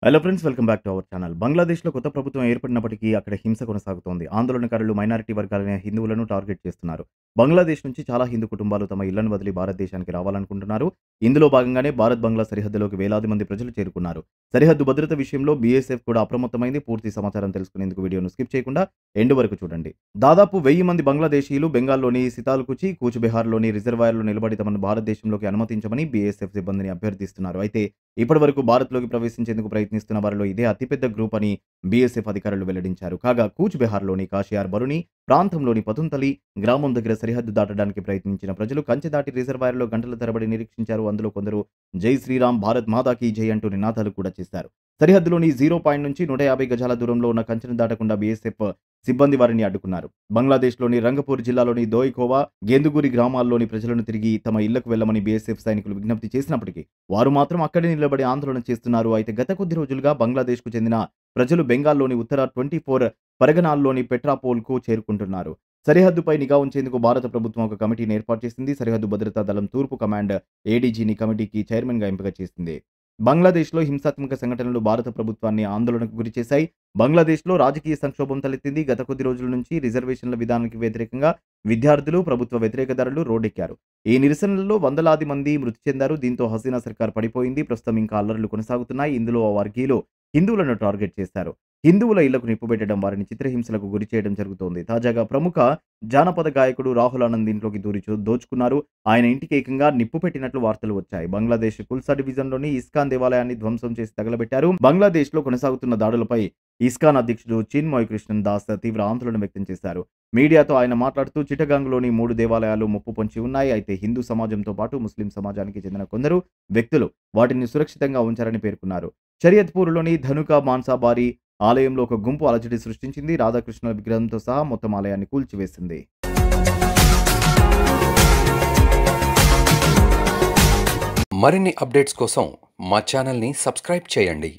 Hello friends, welcome back to our channel. బంగ్లాదేశ్‌లో కొత్త ప్రభుత్వం ఏర్పడినప్పటికీ అక్కడ హింస కొనసాగుతోంది. ఆందోళనకారులు మైనారిటీ వర్గాలైన హిందువులను టార్గెట్ చేస్తున్నారు. బంగ్లాదేశ్ నుంచి చాలా హిందూ కుటుంబాలు తమ ఇళ్లను వదిలి భారతదేశానికి రావాలనుకుంటున్నారు. ఇందులో భాగంగానే భారత్ బంగ్లా సరిహద్దులోకి వేలాది మంది ప్రజలు చేరుకున్నారు. సరిహద్దు భద్రత విషయంలో బీఎస్ఎఫ్ కూడా అప్రమత్తమైంది. పూర్తి సమాచారం తెలుసుకునేందుకు వీడియోను స్కిప్ చేయకుండా ఎండ్ వరకు చూడండి. దాదాపు 1000 మంది బంగ్లాదేశీయులు బెంగాల్‌లోని సితాల్కుచి, కూచ్ బెహార్‌లోని రిజర్వాయర్‌లో నిలబడి తమను భారతదేశంలోకి అనుమతించమని బీఎస్ఎఫ్ సిబ్బందిని అభ్యర్థిస్తున్నారు. అయితే ఇప్పటివరకు భారత్‌లోకి ప్రవేశించేందుకు ప్రయత్నిస్తున్న వారిలో ఇదే అతిపెద్ద గ్రూప్ అని బీఎస్ఎఫ్ అధికారులు వెల్లడించారు. కాగా కూచ్ బెహార్‌లోని కాషియార్ బరుని ప్రాంతంలోని పతుంతలి గ్రామం దగ్గర సరిహద్దు దాటడానికి ప్రయత్నించిన ప్రజలు కంచె దాటి రిజర్వాయర్‌లో గంటల తరబడి నిరీక్షించారు. అందులో కొందరు జై శ్రీరామ్, భారత్ మాతా కీ జై అంటూ నినాదాలు కూడా చేశారు. సరిహద్దులోని జీరో పాయింట్ నుంచి 150 గజాల దూరంలో ఉన్న కంచెను దాటకుండా బీఎస్ఎఫ్ సిబ్బంది వారిని అడ్డుకున్నారు. బంగ్లాదేశ్‌లోని రంగపూర్ జిల్లాలోని దోయిఖోవా, గేందుగురి గ్రామాల్లోని ప్రజలను తిరిగి తమ ఇళ్లకు వెళ్లమని బీఎస్ఎఫ్ సైనికులు విజ్ఞప్తి చేసినప్పటికీ వారు మాత్రం అక్కడే నిలబడి ఆందోళన చేస్తున్నారు. అయితే గత కొద్ది రోజులుగా బంగ్లాదేశ్‌కు చెందిన ప్రజలు బెంగాల్‌లోని ఉత్తర 24 పరగనాల్లోని పెట్రాపోల్‌కు చేరుకుంటున్నారు. సరిహద్దుపై నిఘా ఉంచేందుకు భారత ప్రభుత్వం ఒక కమిటీని ఏర్పాటు చేసింది. సరిహద్దు భద్రతా దళం తూర్పు కమాండ్ ఏడీజీని కమిటీకి చైర్మన్‌గా ఎంపిక చేసింది. బంగ్లాదేశ్‌లో హింసాత్మక సంఘటనలు భారత ప్రభుత్వాన్ని ఆందోళనకు గురిచేశాయి. బంగ్లాదేశ్‌లో రాజకీయ సంక్షోభం తలెత్తింది. గత కొద్ది రోజుల నుంచి రిజర్వేషన్ల విధానానికి వ్యతిరేకంగా విద్యార్థులు, ప్రభుత్వ వ్యతిరేకదారులు రోడ్డెక్కారు. ఈ నిరసనలలో వందలాది మంది మృతి చెందారు. దీంతో హసీనా సర్కార్ పడిపోయింది. ప్రస్తుతం ఇంకా అల్లర్లు కొనసాగుతున్నాయి. ఇందులో ఆ వర్గీయులు హిందువులను టార్గెట్ చేశారు. హిందువుల ఇళ్లకు నిప్పుపెట్టడం, వారిని చిత్రహింసలకు గురిచేయడం జరుగుతోంది. తాజాగా ప్రముఖ జానపద గాయకుడు రాహుల్ ఆనంద్ ఇంట్లోకి దూరి దోచుకున్నారు. ఆయన ఇంటికి ఏకంగా నిప్పు పెట్టినట్లు వార్తలు వచ్చాయి. బంగ్లాదేశ్ కుల్సా డివిజన్‌లోని ఇస్కాన్ దేవాలయాన్ని ధ్వంసం చేసి తగలబెట్టారు. బంగ్లాదేశ్‌లో కొనసాగుతున్న దాడులపై ఇస్కాన్ అధ్యక్షుడు చిన్మయ్ కృష్ణన్ దాస్ తీవ్ర ఆందోళన వ్యక్తం చేశారు. మీడియాతో ఆయన మాట్లాడుతూ చిటగాంగ్‌లోని 3 దేవాలయాలు ముప్పు పొంచి ఉన్నాయి. అయితే హిందూ సమాజంతో పాటు ముస్లిం సమాజానికి చెందిన కొందరు వ్యక్తులు వాటిని సురక్షితంగా ఉంచారని పేర్కొన్నారు. షరియత్‌పూర్‌లోని ధనుకా మాన్సాబారి ఆలయంలో ఒక గుంపు అలజడి సృష్టించింది. రాధాకృష్ణుల విగ్రహంతో సహా మొత్తం ఆలయాన్ని కూల్చివేసింది. మరిన్ని అప్డేట్స్ కోసం మా ఛానల్ని సబ్స్క్రైబ్ చేయండి.